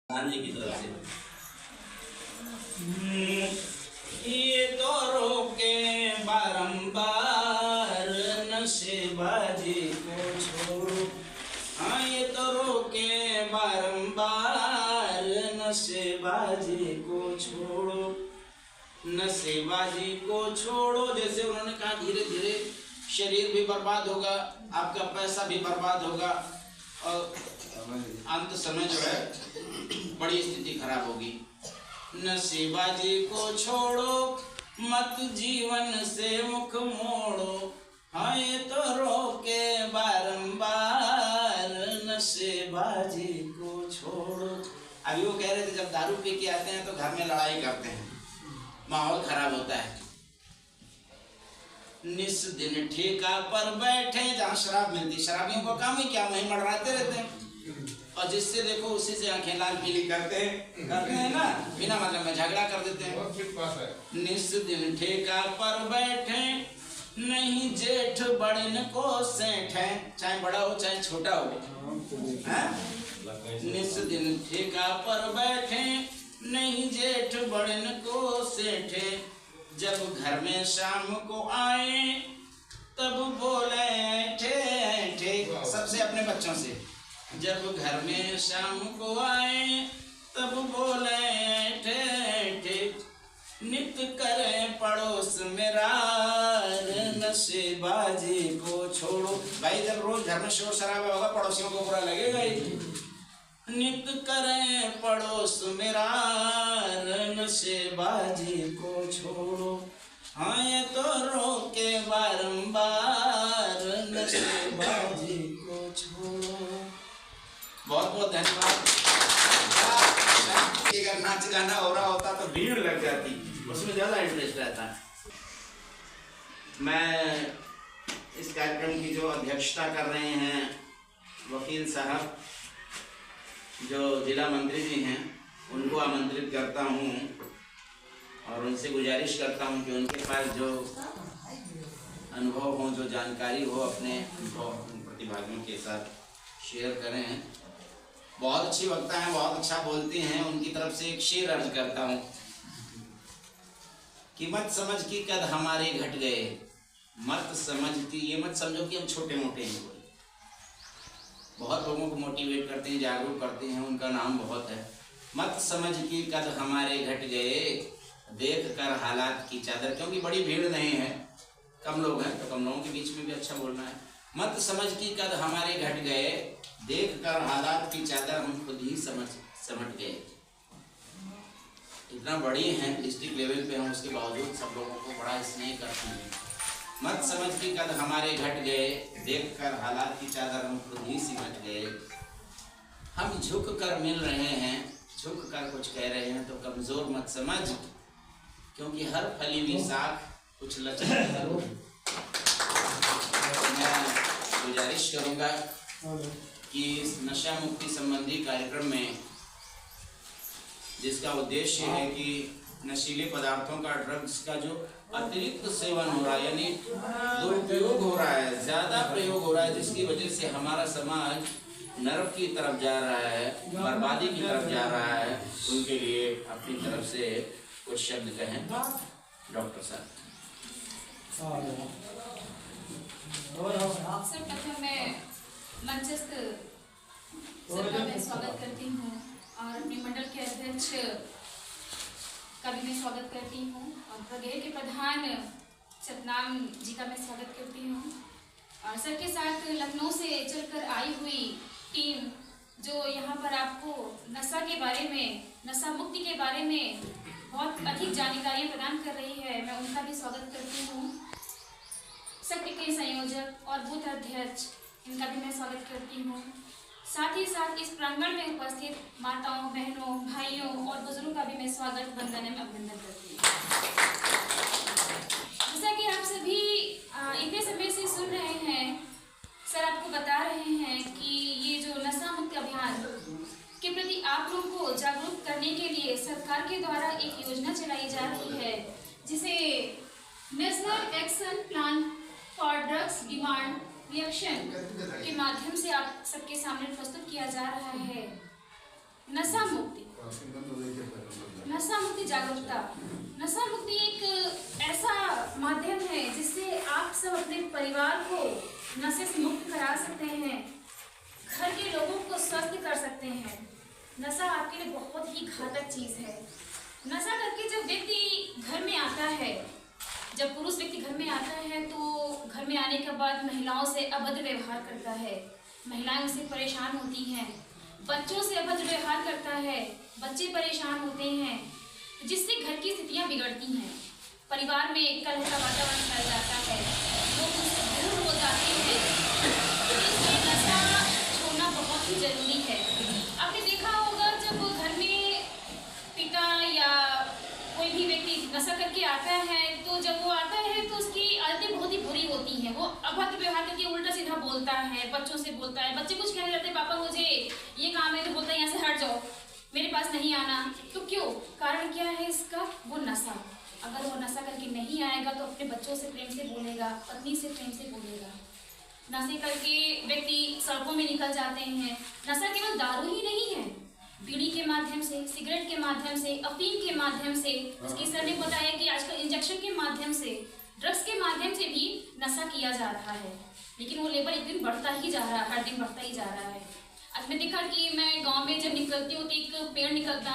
प्रधान जी की तरफ से ये तो रोके बारंबार नशेबाजी को छोड़ो। हाँ, ये तो रोके बारंबार नशेबाजी को छोड़ो, नशेबाजी को छोड़ो। जैसे उन्होंने कहा धीरे धीरे शरीर भी बर्बाद होगा, आपका पैसा भी बर्बाद होगा और अंत समय जो है बड़ी स्थिति खराब होगी। नशेबाजी को छोड़ो, मत जीवन से मुख मोड़ो। हाँ, ये तो रोके बारंबार नशेबाजी को छोड़ो। अभी वो कह रहे थे जब दारू पी के आते हैं तो घर में लड़ाई करते हैं, माहौल खराब होता है। निस दिन ठेका पर बैठे जहाँ शराब मिलती, शराबियों को काम ही क्या, वहीं मडराते रहते हैं और जिससे देखो उसी से आंखें लाल पीली करते हैं ना, बिना मतलब में झगड़ा कर देते हैं। निस दिन ठेका पर बैठे नहीं जेठ बड़न को सेठ है, चाहे बड़ा हो चाहे छोटा हो। निस दिन ठेका पर बैठे नहीं जेठ बड़न को सेठ, जब घर में शाम को आए तब बोले ठे ठे, सबसे अपने बच्चों से। जब घर में शाम को आए तब बोले ठे ठे, नित करे पड़ोस मेरा नशेबाजी को छोड़ो। भाई जब रोज घर में शोर शराबा होगा पड़ोसियों को बुरा लगेगा ही। नित करे पड़ोस मेरा नशेबाजी को छोड़ो। हाँ, ये तो रोके बारंबार नशेबाजी को छोड़ो। बहुत बहुत धन्यवाद। अगर नाच गाना हो रहा होता तो भीड़ लग जाती, उसमें ज्यादा इंटरेस्ट रहता है। मैं इस कार्यक्रम की जो अध्यक्षता कर रहे हैं वकील साहब, जो जिला मंत्री जी हैं, उनको आमंत्रित करता हूँ और उनसे गुजारिश करता हूँ कि उनके पास जो अनुभव हो, जो जानकारी हो, अपने अनुभव प्रतिभागियों के साथ शेयर करें। बहुत अच्छी वक्ता हैं, बहुत अच्छा बोलती हैं। उनकी तरफ से एक शेर अर्ज करता हूँ कि मत समझ कि कद हमारे घट गए, मत समझ कि, ये मत समझो कि हम छोटे मोटे हैं। कोई बहुत लोगों को मोटिवेट करते हैं, जागरूक करते हैं, उनका नाम बहुत है। मत समझ कि कद हमारे घट गए, देख कर हालात की चादर। क्योंकि बड़ी भीड़ नहीं है, कम लोग हैं तो कम लोगों के बीच में भी अच्छा बोलना है। मत समझ कि कद हमारे घट गए, देख कर हालात की चादर हम खुद ही समझ गए। इतना बड़ी हैं, डिस्ट्रिक्ट लेवल पे हम, उसके बावजूद सब लोगों को बड़ा स्नेह करती हैं। मत समझ कि कद हमारे घट गए, देख कर हालात की चादर हम खुद ही सिमट गए। हम झुक कर मिल रहे हैं, झुक कर कुछ कह रहे हैं, तो कमजोर मत समझ, क्योंकि हर फली हुई साख कुछ लचक जरूर। मैं गुजारिश करूंगा कि इस नशा मुक्ति संबंधी कार्यक्रम में, जिसका उद्देश्य है कि नशीले पदार्थों का, ड्रग्स का जो अतिरिक्त सेवन हो रहा है, यानी दुरुपयोग हो रहा है, ज्यादा प्रयोग हो रहा है, जिसकी वजह से हमारा समाज नरक की तरफ जा रहा है, बर्बादी की तरफ जा रहा है, उनके लिए अपनी तरफ से कुछ शब्द कहें डॉक्टर साहब। सर्वप्रथम मैं मंचस्थ सभा में स्वागत करती हूँ और अपने मंडल के अध्यक्ष का भी मैं स्वागत करती हूँ और प्रदेश के प्रधान सतनाम जी का मैं स्वागत करती हूँ और सर के साथ लखनऊ से चलकर आई हुई टीम जो यहाँ पर आपको नशा के बारे में, नशा मुक्ति के बारे में बहुत अधिक जानकारियाँ प्रदान कर रही है, मैं उनका भी स्वागत करती हूँ। सत्र के संयोजक और बूथ अध्यक्ष, इनका भी मैं स्वागत करती हूँ। साथ ही साथ इस प्रांगण में उपस्थित माताओं, बहनों, भाइयों और बुजुर्गों का भी मैं स्वागत, वंदन एवं अभिनंदन करती हूँ। जैसा कि आप सभी इतने समय से सुन रहे हैं, सर आपको बता रहे हैं कि ये जो नशा मुक्त अभियान के प्रति आप लोगों को जागरूक करने के लिए सरकार के द्वारा एक योजना चलाई जा रही है, जिसे national action plan for drugs demand reaction के माध्यम से आप सबके सामने प्रस्तुत किया जा रहा है। नशा मुक्ति, नशा मुक्ति जागरूकता। नशा मुक्ति एक ऐसा माध्यम है जिससे आप सब अपने परिवार को नशे से मुक्त करा सकते हैं, घर के लोगों को स्वस्थ कर सकते हैं। नशा आपके लिए बहुत ही घातक चीज है। नशा करके जब व्यक्ति घर में आता है, जब पुरुष व्यक्ति घर में आता है तो घर में आने के बाद महिलाओं से अभद्र व्यवहार करता है, महिलाएं उससे परेशान होती हैं, बच्चों से अभद्र व्यवहार करता है, बच्चे परेशान होते हैं, जिससे घर की स्थितियां बिगड़ती हैं, परिवार में कलह का वातावरण फैल जाता है, लोग उससे दूर हो जाते हैं। इसलिए नशा छोड़ना बहुत ही जरूरी है। आपने देखा होगा जब घर में पिता या कोई भी व्यक्ति नशा करके आता है तो जब वो आता है तो उसकी आदतें बहुत ही बुरी होती हैं। वो अभद्र व्यवहार करके उल्टा सीधा बोलता है, बच्चों से बोलता है, बच्चे कुछ कहने जाते हैं पापा मुझे ये काम है, तो बोलता है यहाँ से हट जाओ, मेरे पास नहीं आना। तो क्यों? कारण क्या है इसका? वो नशा। अगर वो नशा करके नहीं आएगा तो अपने बच्चों से प्रेम से बोलेगा, पत्नी से प्रेम से बोलेगा। नशे करके व्यक्ति सड़कों में निकल जाते हैं। नशा केवल दारू ही नहीं है, बीड़ी के माध्यम से, सिगरेट के माध्यम से, अफीम के माध्यम से, उसकी सर ने बताया कि आजकल इंजेक्शन के माध्यम से, ड्रग्स के माध्यम से भी नशा किया जा रहा है। लेकिन वो लेवल एक दिन बढ़ता ही जा रहा है, हर दिन बढ़ता ही जा रहा है। आज मैं देखा कि मैं गांव में जब निकलती हूँ तो एक पेड़ निकलता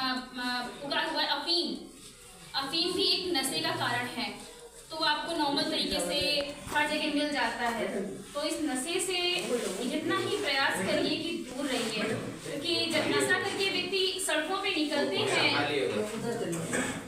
उगा हुआ अफीम। अफीम भी एक नशे का कारण है, तो आपको नॉर्मल तरीके से हर जगह मिल जाता है। तो इस नशे से जितना ही प्रयास करिए कि दूर रहिए, क्योंकि जब नशा करके व्यक्ति सड़कों पे निकलते हैं